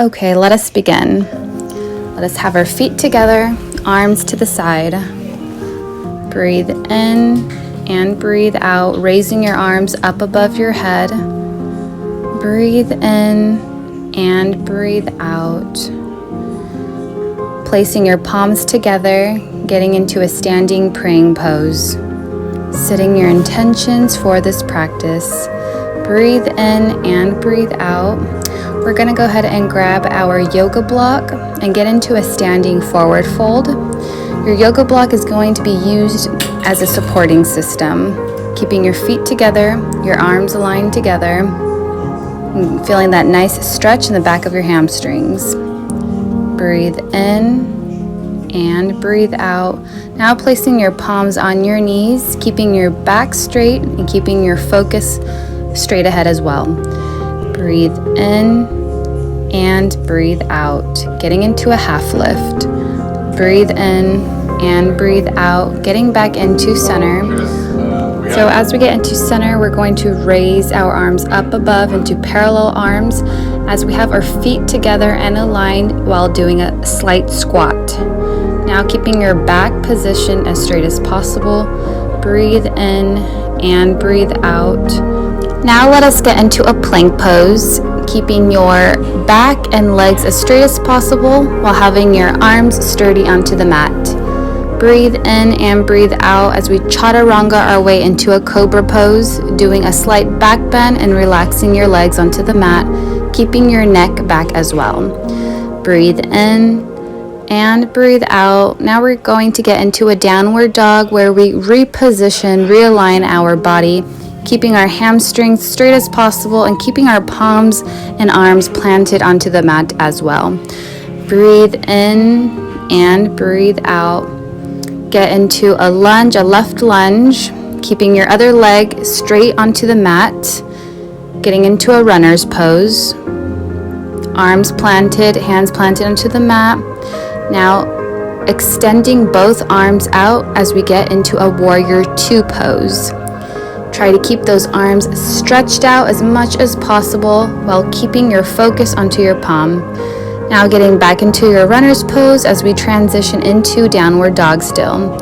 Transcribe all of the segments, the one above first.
Okay, let us begin. Let us have our feet together, arms to the side. Breathe in and breathe out, raising your arms up above your head. Breathe in and breathe out. Placing your palms together, getting into a standing praying pose. Setting your intentions for this practice. Breathe in and breathe out. We're going to go ahead and grab our yoga block and get into a standing forward fold. Your yoga block is going to be used as a supporting system, keeping your feet together, your arms aligned together, and feeling that nice stretch in the back of your hamstrings. Breathe in and breathe out. Now placing your palms on your knees, keeping your back straight and keeping your focus straight ahead as well. Breathe in and breathe out, getting into a half lift. Breathe in and breathe out, getting back into center. So as we get into center, we're going to raise our arms up above into parallel arms as we have our feet together and aligned while doing a slight squat. Now keeping your back position as straight as possible. Breathe in and breathe out. Now let us get into a plank pose, keeping your back and legs as straight as possible while having your arms sturdy onto the mat. Breathe in and breathe out as we chaturanga our way into a cobra pose, doing a slight back bend and relaxing your legs onto the mat, keeping your neck back as well. Breathe in and breathe out. Now we're going to get into a downward dog where we reposition, realign our body, keeping our hamstrings straight as possible and keeping our palms and arms planted onto the mat as well. Breathe in and breathe out. Get into a lunge, a left lunge, keeping your other leg straight onto the mat, getting into a runner's pose. Arms planted, hands planted onto the mat. Now extending both arms out as we get into a warrior two pose. Try to keep those arms stretched out as much as possible while keeping your focus onto your palm. Now getting back into your runner's pose as we transition into downward dog still.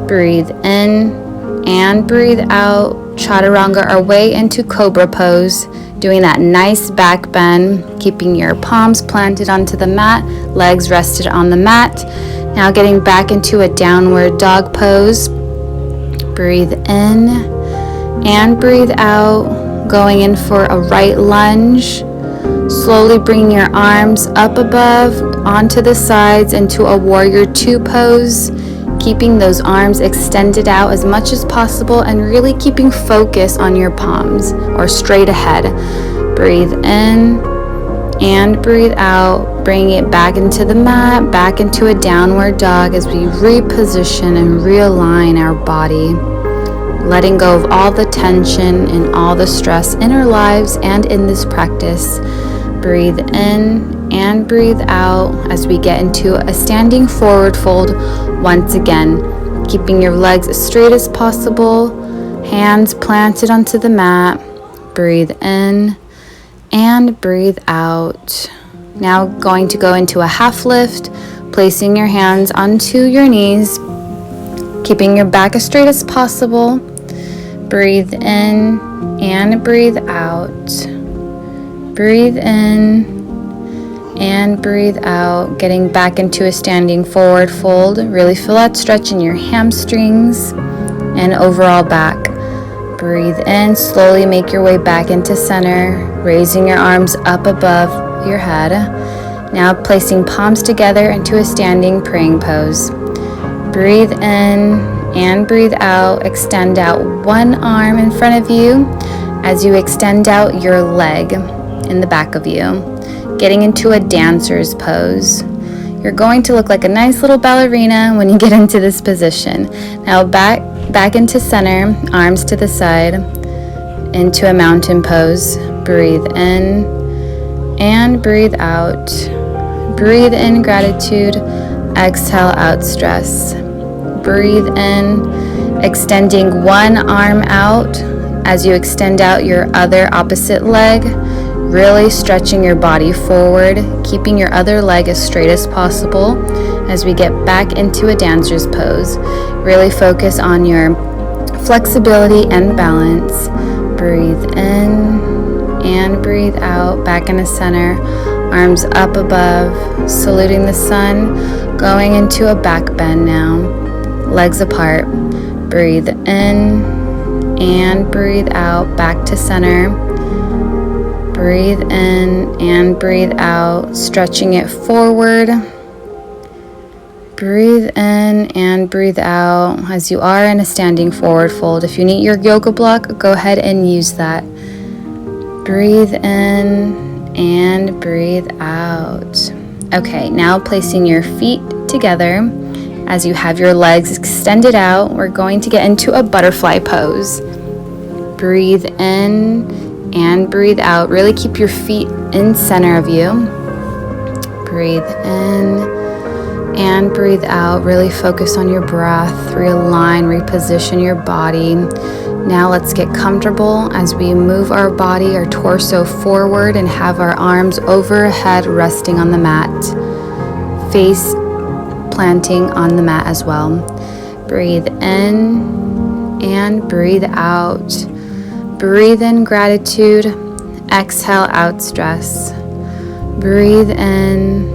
Breathe in and breathe out. Chaturanga our way into cobra pose, doing that nice back bend, keeping your palms planted onto the mat, legs rested on the mat. Now getting back into a downward dog pose. Breathe in and breathe out, going in for a right lunge. Slowly bringing your arms up above, onto the sides into a warrior two pose, keeping those arms extended out as much as possible and really keeping focus on your palms or straight ahead. Breathe in and breathe out, bringing it back into the mat, back into a downward dog as we reposition and realign our body. Letting go of all the tension and all the stress in our lives and in this practice. Breathe in and breathe out as we get into a standing forward fold once again, keeping your legs as straight as possible, hands planted onto the mat. Breathe in and breathe out. Now going to go into a half lift, placing your hands onto your knees, keeping your back as straight as possible. Breathe in and breathe out. Breathe in and breathe out, getting back into a standing forward fold. Really feel that stretch in your hamstrings and overall back. Breathe in, slowly make your way back into center, raising your arms up above your head. Now placing palms together into a standing praying pose. Breathe in and breathe out. Extend out one arm in front of you as you extend out your leg in the back of you, getting into a dancer's pose. You're going to look like a nice little ballerina when you get into this position. Now back into center, arms to the side, into a mountain pose. Breathe in and breathe out. Breathe in gratitude, exhale out stress. Breathe in, extending one arm out as you extend out your other opposite leg, Really stretching your body forward, keeping your other leg as straight as possible as we get back into a dancer's pose. Really focus on your flexibility and balance. Breathe in and breathe out, back in the center. Arms up above, saluting the sun, going into a back bend now. Legs apart. Breathe in and breathe out, back to center. Breathe in and breathe out, stretching it forward. Breathe in and breathe out as you are in a standing forward fold. If you need your yoga block, go ahead and use that. Breathe in and breathe out. Okay, now placing your feet together as you have your legs extended out, we're going to get into a butterfly pose. Breathe in and breathe out. Really keep your feet in center of you. Breathe in and breathe out. Really focus on your breath. Realign, reposition your body. Now let's get comfortable as we move our body, our torso forward, and have our arms overhead resting on the mat. Face planting on the mat as well. Breathe in and breathe out. Breathe in gratitude. Exhale out stress. Breathe in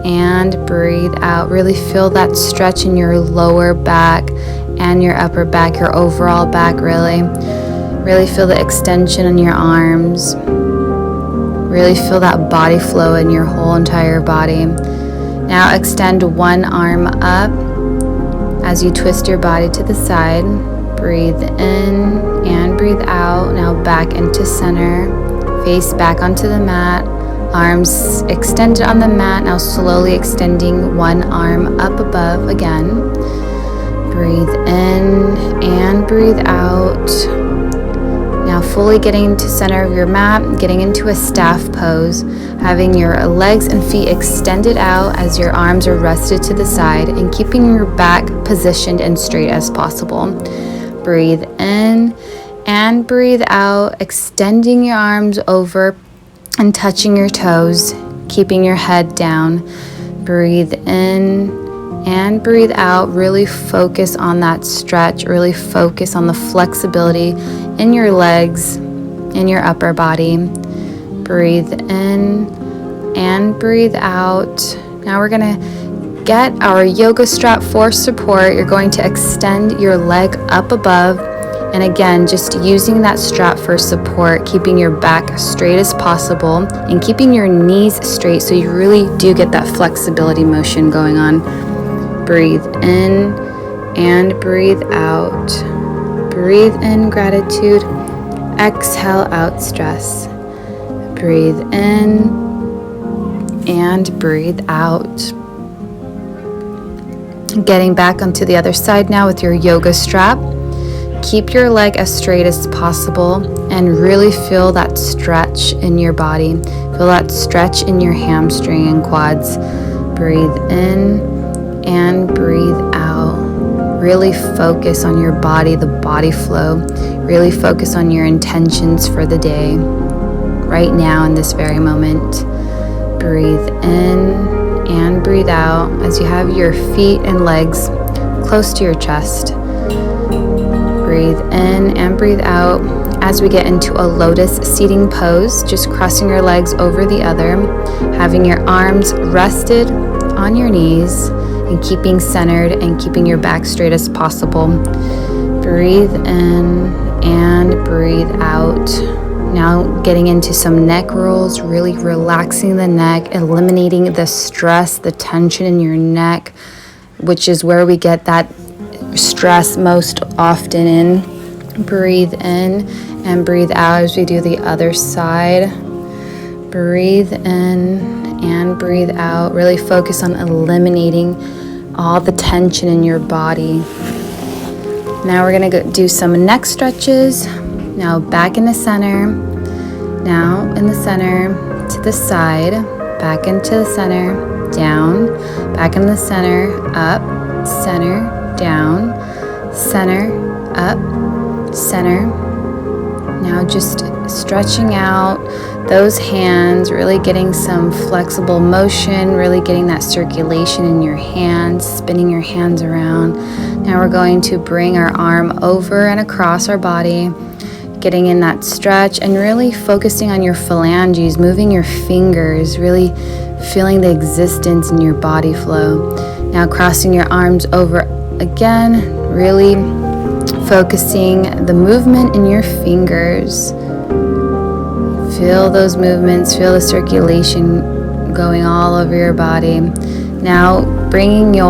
and breathe out. Really feel that stretch in your lower back and your upper back, your overall back. Really feel the extension in your arms. Really feel that body flow in your whole entire body. Now extend one arm up as you twist your body to the side. Breathe in and breathe out. Now back into center. Face back onto the mat. Arms extended on the mat. Now slowly extending one arm up above again. Breathe in and breathe out. Now fully getting into center of your mat, getting into a staff pose, having your legs and feet extended out as your arms are rested to the side and keeping your back positioned and straight as possible. Breathe in and breathe out, extending your arms over and touching your toes, keeping your head down. Breathe in and breathe out. Really focus on that stretch. Really focus on the flexibility in your legs, in your upper body. Breathe in and breathe out. Now we're going to get our yoga strap for support. You're going to extend your leg up above. And again, just using that strap for support, keeping your back straight as possible and keeping your knees straight so you really do get that flexibility motion going on. Breathe in and breathe out. Breathe in gratitude. Exhale out stress. Breathe in and breathe out. Getting back onto the other side now with your yoga strap. Keep your leg as straight as possible and really feel that stretch in your body. Feel that stretch in your hamstring and quads. Breathe in and breathe out. Really focus on your body, the body flow. Really focus on your intentions for the day, right now in this very moment. Breathe in and breathe out as you have your feet and legs close to your chest. Breathe in and breathe out as we get into a lotus seating pose, just crossing your legs over the other, having your arms rested on your knees and keeping centered and keeping your back straight as possible. Breathe in and breathe out. Now getting into some neck rolls, really relaxing the neck, eliminating the stress, the tension in your neck, which is where we get that stress most often in. Breathe in and breathe out as we do the other side. Breathe in and breathe out. Really focus on eliminating all the tension in your body. Now we're going to do some neck stretches. Now back in the center. Now in the center to the side. Back into the center. Down. Back in the center. Up. Center. Down, center, up, center. Now just stretching out those hands, really getting some flexible motion, really getting that circulation in your hands, spinning your hands around. Now we're going to bring our arm over and across our body, getting in that stretch and really focusing on your phalanges, moving your fingers, really feeling the existence in your body flow. Now crossing your arms over again, really focusing the movement in your fingers. Feel those movements, feel the circulation going all over your body. Now bringing your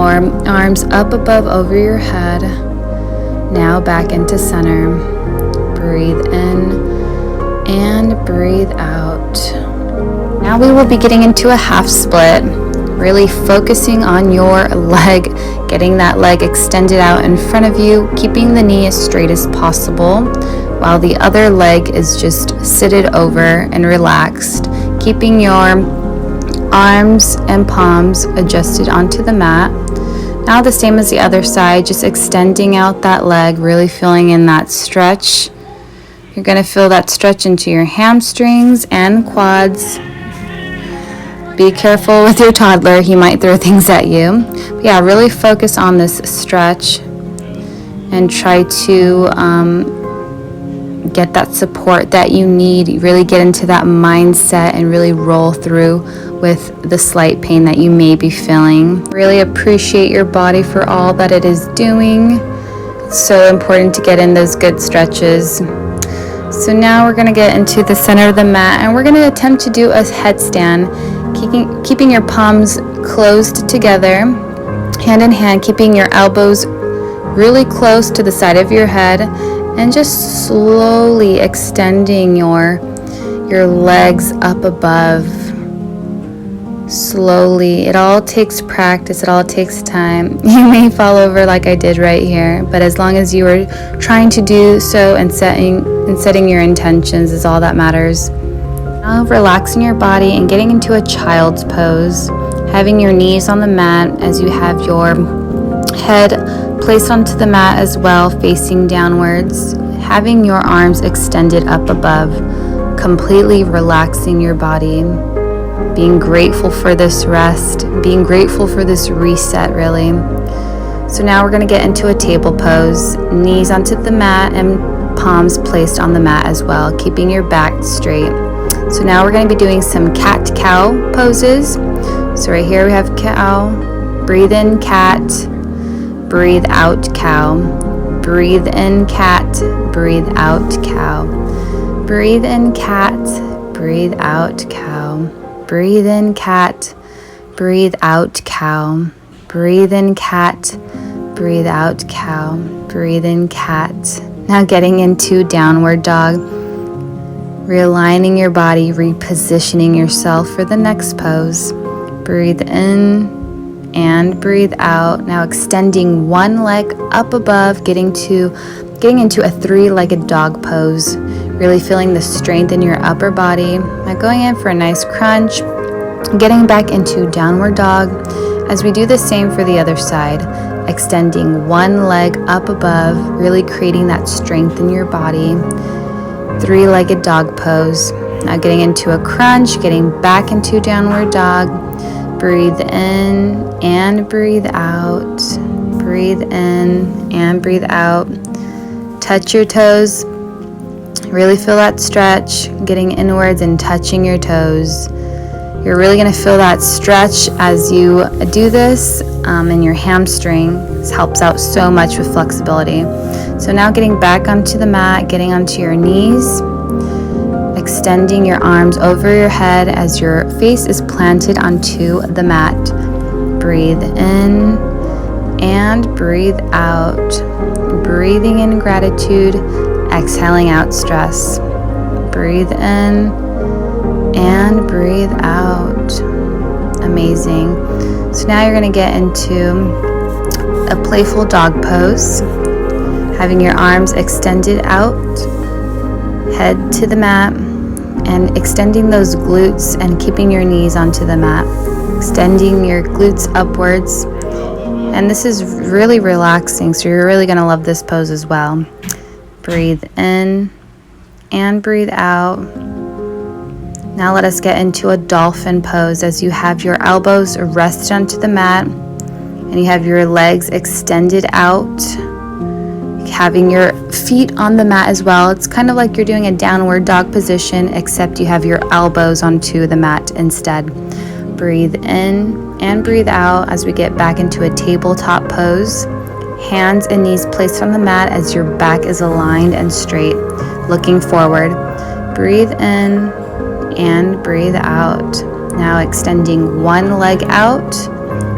arms up above over your head. Now back into center. Breathe in and breathe out. Now we will be getting into a half split, really focusing on your leg, getting that leg extended out in front of you, keeping the knee as straight as possible, while the other leg is just seated over and relaxed, keeping your arms and palms adjusted onto the mat. Now the same as the other side, just extending out that leg, really feeling in that stretch. You're going to feel that stretch into your hamstrings and quads. Be careful with your toddler, he might throw things at you. But yeah, really focus on this stretch and try to get that support that you need. Really get into that mindset and really roll through with the slight pain that you may be feeling. Really appreciate your body for all that it is doing. It's so important to get in those good stretches. So now we're going to get into the center of the mat and we're going to attempt to do a headstand, keeping your palms closed together, hand in hand, keeping your elbows really close to the side of your head, and just slowly extending your legs up above. Slowly. It all takes practice. It all takes time. You may fall over like I did right here, but as long as you are trying to do so and setting your intentions is all that matters. Now relaxing your body and getting into a child's pose, having your knees on the mat as you have your head placed onto the mat as well, facing downwards, having your arms extended up above, completely relaxing your body, being grateful for this rest, being grateful for this reset, really. So now we're going to get into a table pose, knees onto the mat and palms placed on the mat as well, keeping your back straight. So now we're going to be doing some cat-cow poses. So right here we have cow, breathe in cat, breathe out cow, breathe in cat, breathe out cow, breathe in cat, breathe out cow, breathe in cat, breathe out cow, breathe in cat, breathe out cow, breathe in cat. Now getting into downward dog, realigning your body, repositioning yourself for the next pose. Breathe in and breathe out. Now extending one leg up above, getting into a three-legged dog pose, really feeling the strength in your upper body. Now going in for a nice crunch, getting back into downward dog as we do the same for the other side, extending one leg up above, really creating that strength in your body. Three-legged dog pose. Now getting into a crunch, getting back into downward dog. Breathe in and breathe out. Breathe in and breathe out. Touch your toes. Really feel that stretch, getting inwards and touching your toes. You're really going to feel that stretch as you do this in your hamstring. This helps out so much with flexibility. So now getting back onto the mat, getting onto your knees, extending your arms over your head as your face is planted onto the mat. Breathe in and breathe out. Breathing in gratitude, exhaling out stress. Breathe in and breathe out. Amazing. So now you're going to get into a playful dog pose, having your arms extended out, head to the mat, and extending those glutes and keeping your knees onto the mat, extending your glutes upwards. And this is really relaxing, so you're really going to love this pose as well. Breathe in and breathe out. Now let us get into a dolphin pose as you have your elbows rested onto the mat and you have your legs extended out, having your feet on the mat as well. It's kind of like you're doing a downward dog position, except you have your elbows onto the mat instead. Breathe in and breathe out as we get back into a tabletop pose. Hands and knees placed on the mat as your back is aligned and straight, looking forward. Breathe in and breathe out. Now extending one leg out.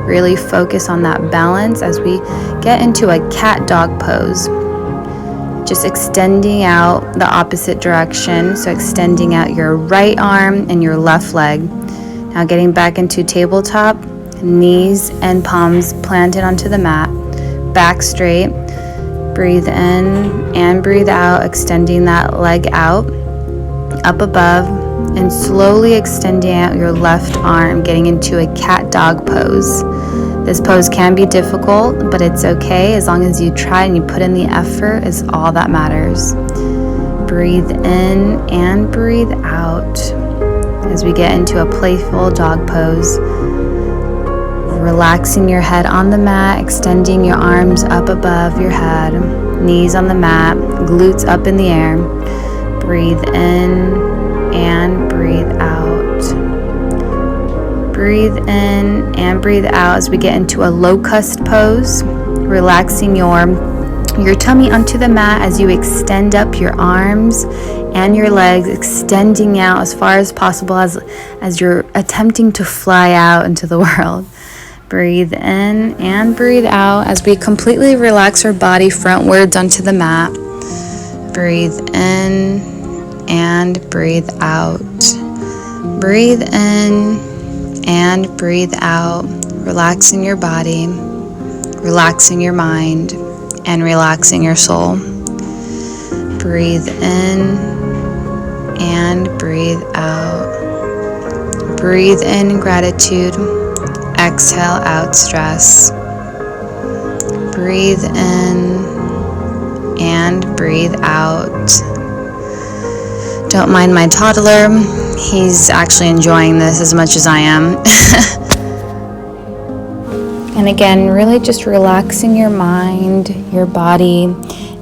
Really focus on that balance as we get into a cat dog pose. Just extending out the opposite direction. So extending out your right arm and your left leg. Now getting back into tabletop, knees and palms planted onto the mat. Back straight. Breathe in and breathe out, extending that leg out, up above, and slowly extending out your left arm, getting into a cat dog pose. This pose can be difficult, but it's okay as long as you try and you put in the effort is all that matters. Breathe in and breathe out as we get into a playful dog pose. Relaxing your head on the mat, extending your arms up above your head, knees on the mat, glutes up in the air. Breathe in and breathe out. Breathe in and breathe out as we get into a locust pose. Relaxing your tummy onto the mat as you extend up your arms and your legs, extending out as far as possible as you're attempting to fly out into the world. Breathe in and breathe out as we completely relax our body frontwards onto the mat. Breathe in and breathe out. Breathe in and breathe out, relaxing your body, relaxing your mind, and relaxing your soul. Breathe in and breathe out. Breathe in gratitude. Exhale out stress. Breathe in and breathe out. Don't mind my toddler. He's actually enjoying this as much as I am. And again, really just relaxing your mind, your body,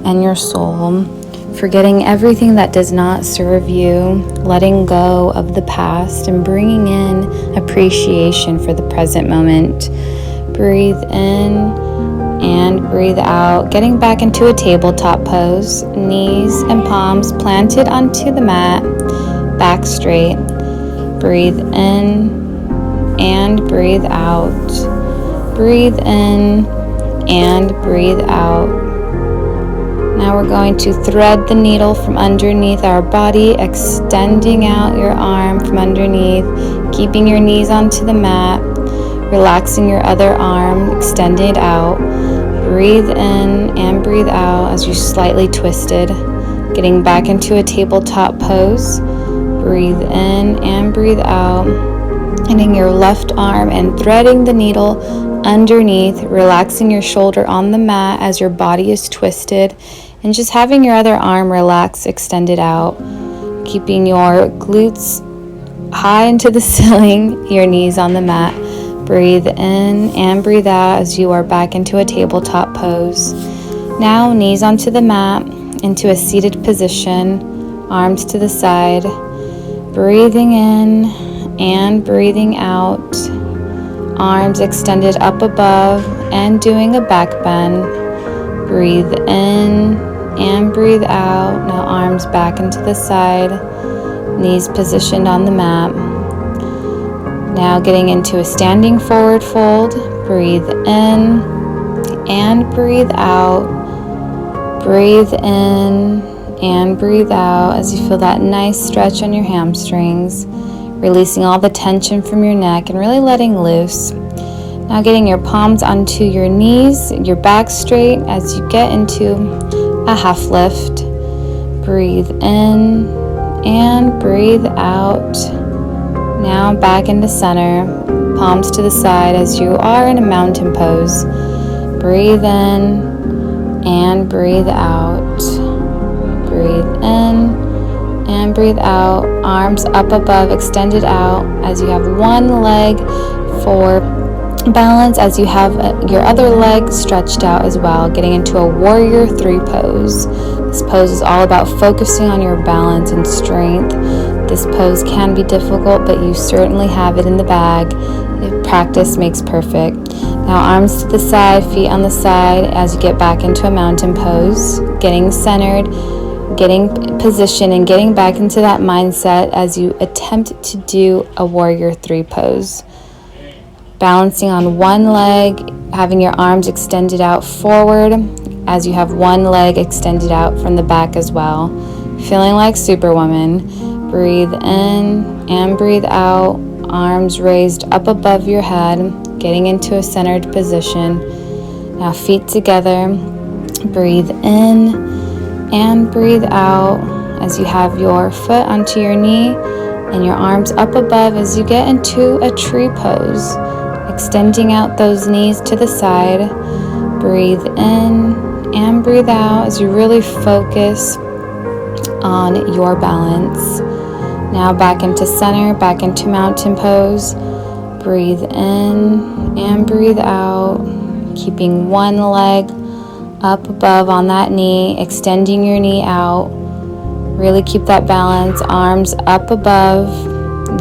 and your soul. Forgetting everything that does not serve you, letting go of the past, and bringing in appreciation for the present moment. Breathe in and breathe out, getting back into a tabletop pose, knees and palms planted onto the mat, back straight. Breathe in and breathe out. Breathe in and breathe out. Now we're going to thread the needle from underneath our body, extending out your arm from underneath, keeping your knees onto the mat, relaxing your other arm, extend it out. Breathe in and breathe out as you slightly twisted, getting back into a tabletop pose. Breathe in and breathe out, hitting your left arm and threading the needle underneath, relaxing your shoulder on the mat as your body is twisted, and just having your other arm relax, extended out, keeping your glutes high into the ceiling, your knees on the mat. Breathe in and breathe out as you are back into a tabletop pose. Now knees onto the mat, into a seated position, arms to the side. Breathing in and breathing out. Arms extended up above and doing a back bend. Breathe in and breathe out. Now arms back into the side, knees positioned on the mat. Now getting into a standing forward fold. Breathe in and breathe out. Breathe in and breathe out as you feel that nice stretch on your hamstrings, releasing all the tension from your neck and really letting loose. Now getting your palms onto your knees, your back straight as you get into a half lift. Breathe in and breathe out. Now back into center, palms to the side as you are in a mountain pose. Breathe in and breathe out. Breathe in and breathe out. Arms up above, extended out as you have one leg for balance, as you have your other leg stretched out as well, getting into a warrior 3 pose. This pose is all about focusing on your balance and strength. This pose can be difficult, but you certainly have it in the bag. Practice makes perfect. Now arms to the side, feet on the side as you get back into a mountain pose, getting centered, getting position, and getting back into that mindset as you attempt to do a warrior 3 pose. Balancing on one leg, having your arms extended out forward as you have one leg extended out from the back as well. Feeling like Superwoman. Breathe in and breathe out. Arms raised up above your head, getting into a centered position. Now feet together. Breathe in and breathe out as you have your foot onto your knee and your arms up above as you get into a tree pose. Extending out those knees to the side. Breathe in and breathe out as you really focus on your balance. Now back into center, back into mountain pose. Breathe in and breathe out, keeping one leg up above on that knee, extending your knee out. Really keep that balance, arms up above,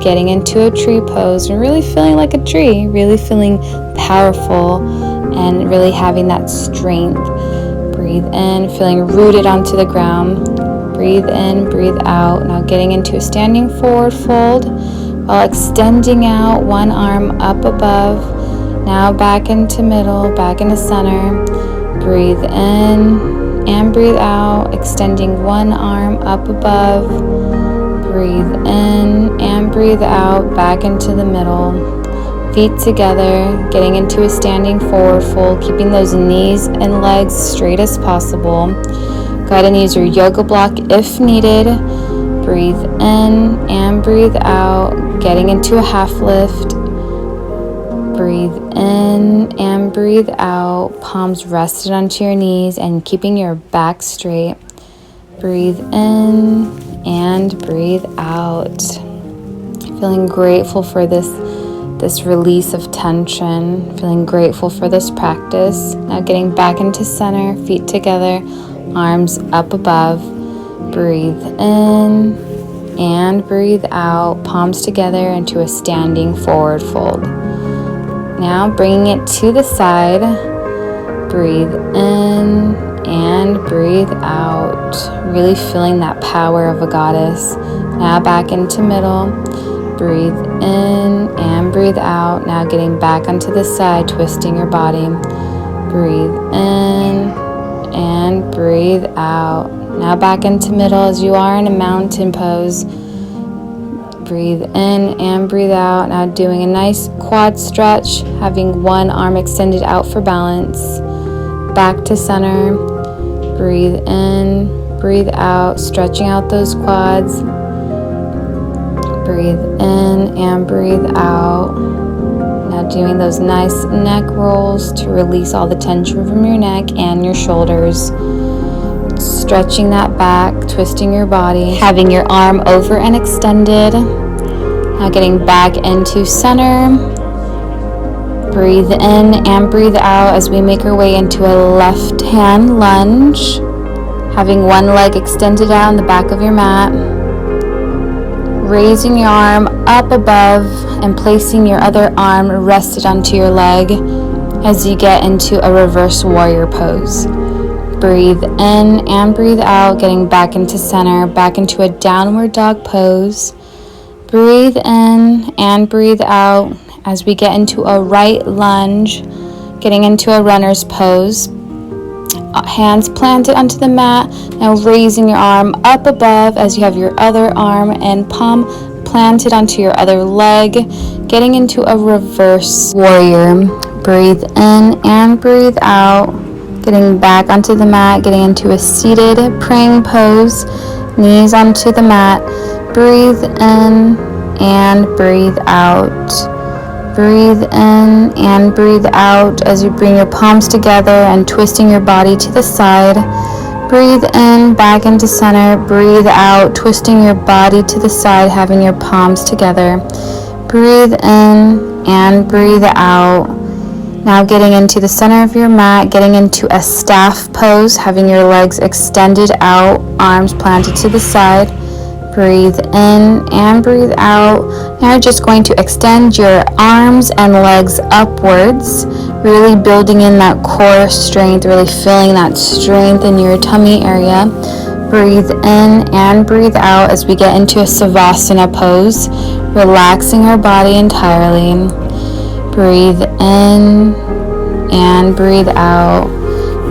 getting into a tree pose and really feeling like a tree, really feeling powerful and really having that strength. Breathe in, feeling rooted onto the ground. Breathe in, breathe out. Now getting into a standing forward fold while extending out one arm up above. Now back into middle, back into center. Breathe in and breathe out, extending one arm up above. Breathe in and breathe out, back into the middle. Feet together, getting into a standing forward fold, keeping those knees and legs straight as possible. Go ahead and use your yoga block if needed. Breathe in and breathe out, getting into a half lift. Breathe in and breathe out, palms rested onto your knees and keeping your back straight. Breathe in and breathe out. Feeling grateful for this release of tension. Feeling grateful for this practice. Now getting back into center, feet together, arms up above. Breathe in and breathe out, palms together into a standing forward fold. Now bringing it to the side. Breathe in and breathe out, really feeling that power of a goddess. Now back into middle. Breathe in and breathe out. Now getting back onto the side, twisting your body. Breathe in and breathe out. Now back into middle as you are in a mountain pose. Breathe in and breathe out. Now doing a nice quad stretch, having one arm extended out for balance. Back to center. Breathe in, breathe out, stretching out those quads. Breathe in and breathe out. Now doing those nice neck rolls to release all the tension from your neck and your shoulders. Stretching that back, twisting your body, having your arm over and extended. Now getting back into center. Breathe in and breathe out as we make our way into a left hand lunge. Having one leg extended out on the back of your mat. Raising your arm up above and placing your other arm rested onto your leg as you get into a reverse warrior pose. Breathe in and breathe out, getting back into center, back into a downward dog pose. Breathe in and breathe out as we get into a right lunge, getting into a runner's pose. Hands planted onto the mat. Now raising your arm up above as you have your other arm and palm planted onto your other leg, getting into a reverse warrior. Breathe in and breathe out, getting back onto the mat, getting into a seated praying pose, knees onto the mat. Breathe in and breathe out. Breathe in and breathe out as you bring your palms together and twisting your body to the side. breathe in, back into center. Breathe out, twisting your body to the side, having your palms together. Breathe in and breathe out. Now getting into the center of your mat, getting into a staff pose, having your legs extended out, arms planted to the side. Breathe in and breathe out. Now you're just going to extend your arms and legs upwards, really building in that core strength, really feeling that strength in your tummy area. Breathe in and breathe out as we get into a Savasana pose, relaxing our body entirely. Breathe in and breathe out.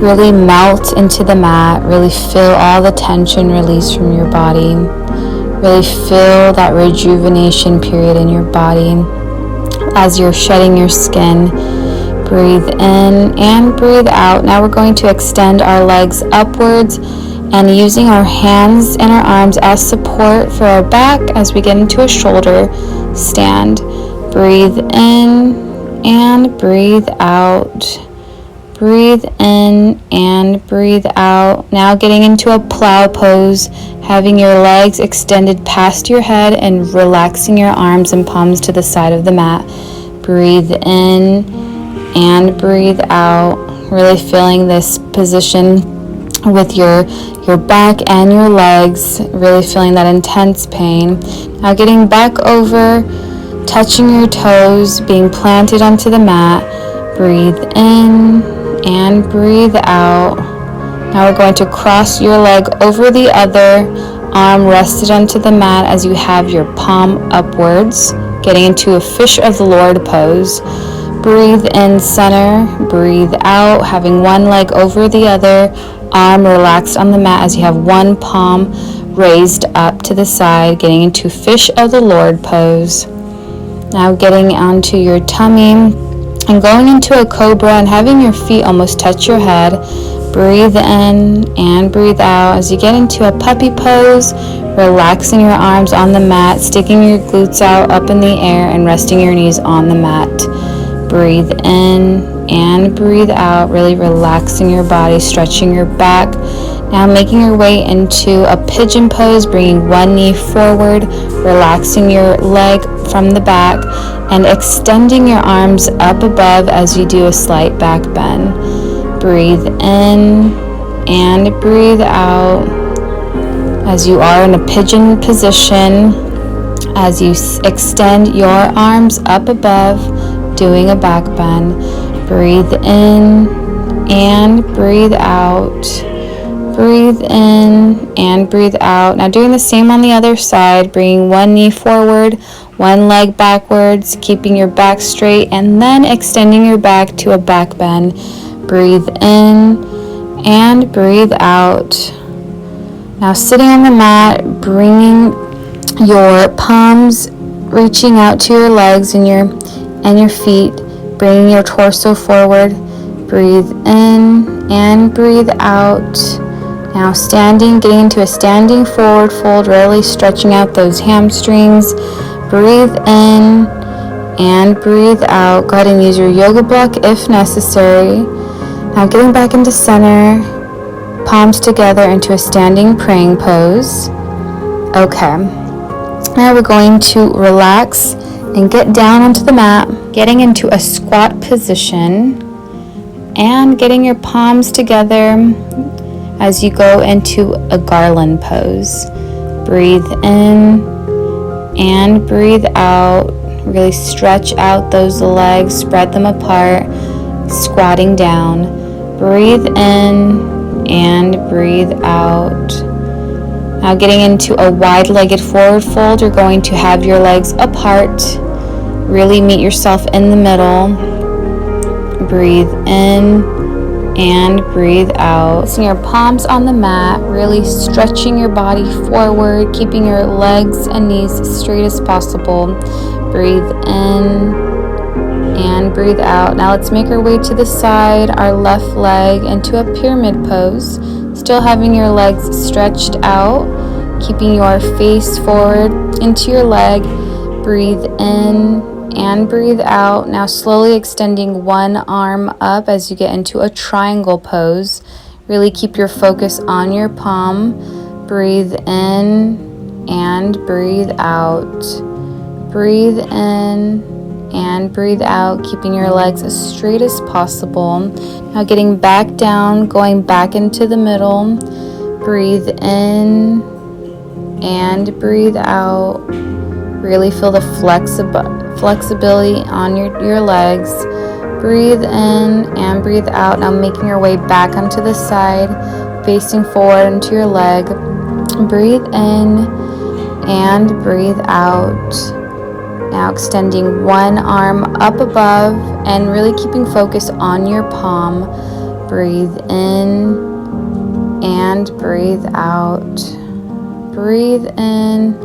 Really melt into the mat. Really feel all the tension release from your body. Really feel that rejuvenation period in your body as you're shedding your skin. Breathe in and breathe out. Now we're going to extend our legs upwards and using our hands and our arms as support for our back as we get into a shoulder stand. Breathe in and breathe out. Breathe in and breathe out. Now getting into a plow pose, having your legs extended past your head and relaxing your arms and palms to the side of the mat. Breathe in and breathe out. Really feeling this position with your back and your legs, really feeling that intense pain. Now getting back over, touching your toes, being planted onto the mat. Breathe in and breathe out. Now we're going to cross your leg over the other, arm rested onto the mat as you have your palm upwards, getting into a fish of the Lord pose. Breathe in center, breathe out, having one leg over the other, arm relaxed on the mat as you have one palm raised up to the side, getting into fish of the Lord pose. Now getting onto your tummy and going into a cobra and having your feet almost touch your head. Breathe in and breathe out as you get into a puppy pose, relaxing your arms on the mat, sticking your glutes out up in the air and resting your knees on the mat. Breathe in and breathe out, really relaxing your body, stretching your back. Now making your way into a pigeon pose, bringing one knee forward, relaxing your leg from the back and extending your arms up above as you do a slight back bend. Breathe in and breathe out as you are in a pigeon position, as you extend your arms up above, doing a back bend. Breathe in and breathe out. Breathe in and breathe out. Now doing the same on the other side, bringing one knee forward, one leg backwards, keeping your back straight, and then extending your back to a back bend. Breathe in and breathe out. Now sitting on the mat, bringing your palms reaching out to your legs and your feet, bringing your torso forward. Breathe in and breathe out. Now standing, getting into a standing forward fold, really stretching out those hamstrings. Breathe in and breathe out. Go ahead and use your yoga block if necessary. Now getting back into center, palms together into a standing praying pose. Okay, now we're going to relax and get down onto the mat, getting into a squat position and getting your palms together as you go into a garland pose. Breathe in and breathe out. Really stretch out those legs, spread them apart, squatting down. Breathe in and breathe out. Now getting into a wide-legged forward fold, you're going to have your legs apart. Really meet yourself in the middle. Breathe in and breathe out. Placing your palms on the mat, really stretching your body forward, keeping your legs and knees straight as possible. Breathe in and breathe out. Now let's make our way to the side, our left leg into a pyramid pose. Still having your legs stretched out, keeping your face forward into your leg. Breathe in and breathe out. Now slowly extending one arm up as you get into a triangle pose, Really keep your focus on your palm. Breathe in and breathe out. Breathe in and breathe out, keeping your legs as straight as possible. Now getting back down, going back into the middle. Breathe in and breathe out. Really feel the flexibility on your legs. Breathe in and breathe out. Now making your way back onto the side, facing forward into your leg. Breathe in and breathe out. Now extending one arm up above and really keeping focus on your palm. Breathe in and breathe out. Breathe in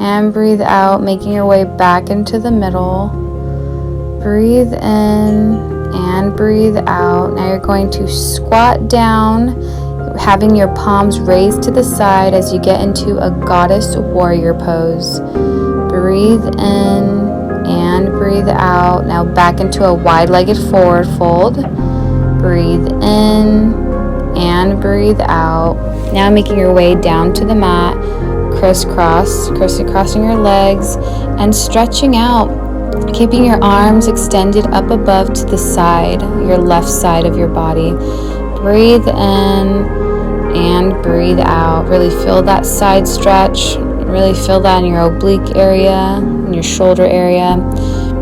and breathe out, making your way back into the middle. Breathe in and breathe out. Now you're going to squat down, having your palms raised to the side as you get into a goddess warrior pose. Breathe in and breathe out. Now back into a wide-legged forward fold. Breathe in and breathe out. Now making your way down to the mat, crisscrossing your legs and stretching out, keeping your arms extended up above to the side, your left side of your body. Breathe in and breathe out. Really feel that side stretch. Really feel that in your oblique area, in your shoulder area.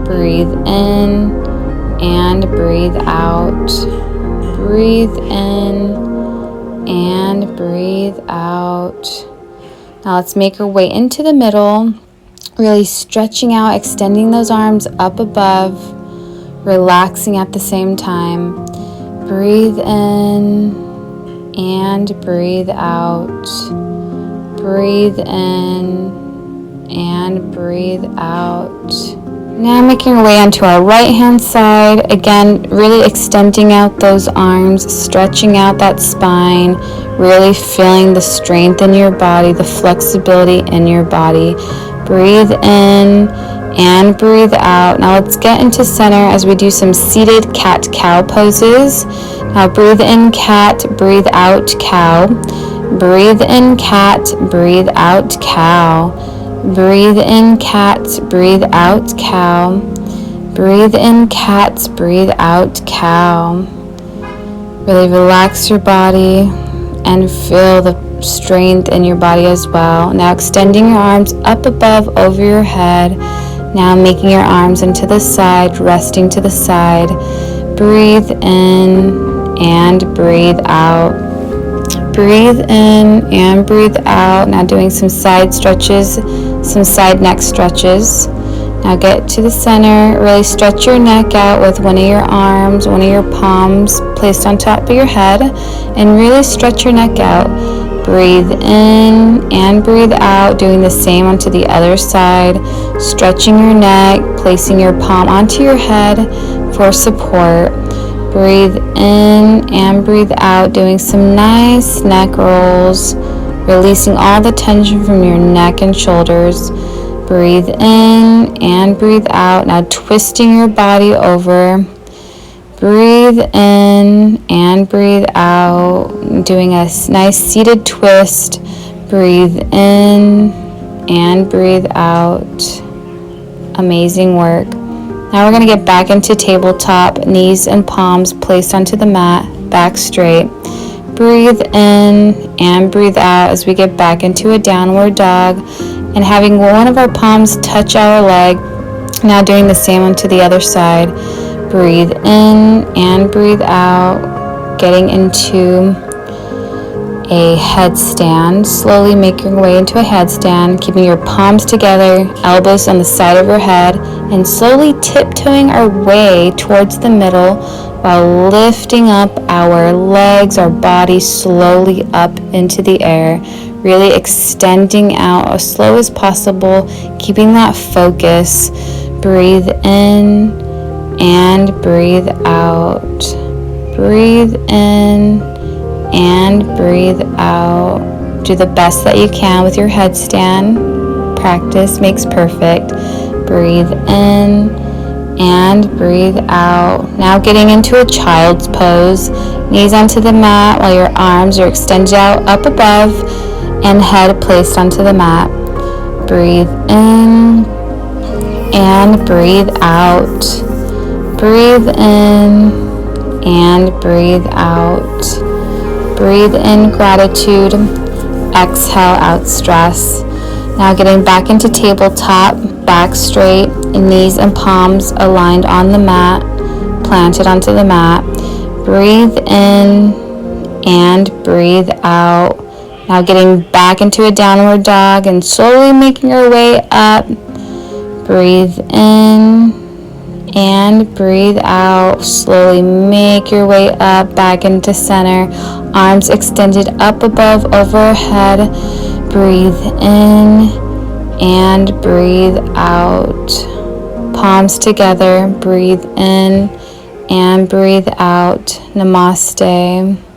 Breathe in and breathe out. Breathe in and breathe out. Now let's make our way into the middle. Really stretching out, extending those arms up above, relaxing at the same time. Breathe in and breathe out. Breathe in and breathe out. Now making our way onto our right hand side. Again, really extending out those arms, stretching out that spine, really feeling the strength in your body, the flexibility in your body. Breathe in and breathe out. Now let's get into center as we do some seated cat-cow poses. Now breathe in cat, breathe out cow. Breathe in cat, breathe out cow. Breathe in cat, breathe out cow. Breathe in cat, breathe out cow. Really relax your body and feel the strength in your body as well. Now extending your arms up above over your head. Now making your arms into the side, resting to the side. Breathe in and breathe out. Breathe in and breathe out. Now doing some side stretches, some side neck stretches. Now get to the center. Really stretch your neck out with one of your arms, one of your palms placed on top of your head, and really stretch your neck out. Breathe in and breathe out, doing the same onto the other side. Stretching your neck, placing your palm onto your head for support. Breathe in and breathe out, doing some nice neck rolls, releasing all the tension from your neck and shoulders. Breathe in and breathe out. Now twisting your body over. Breathe in and breathe out, doing a nice seated twist. Breathe in and breathe out. Amazing work. Now we're going to get back into tabletop, knees and palms placed onto the mat, back straight. Breathe in and breathe out as we get back into a downward dog, and having one of our palms touch our leg. Now doing the same onto the other side. Breathe in and breathe out, getting into a headstand. Slowly make your way into a headstand, keeping your palms together, elbows on the side of your head, and slowly tiptoeing our way towards the middle while lifting up our legs, our body slowly up into the air, really extending out as slow as possible, keeping that focus. Breathe in and breathe out. Breathe in and breathe out. Do the best that you can with your headstand. Practice makes perfect. Breathe in and breathe out. Now getting into a child's pose. Knees onto the mat while your arms are extended out up above and head placed onto the mat. Breathe in and breathe out. Breathe in and breathe out. Breathe in gratitude. Exhale out stress. Now getting back into tabletop, back straight, knees and palms aligned on the mat, planted onto the mat. Breathe in and breathe out. Now getting back into a downward dog and slowly making your way up. Breathe in and breathe out. Slowly make your way up back into center. Arms extended up above, overhead. Breathe in and breathe out. Palms together. Breathe in and breathe out. Namaste.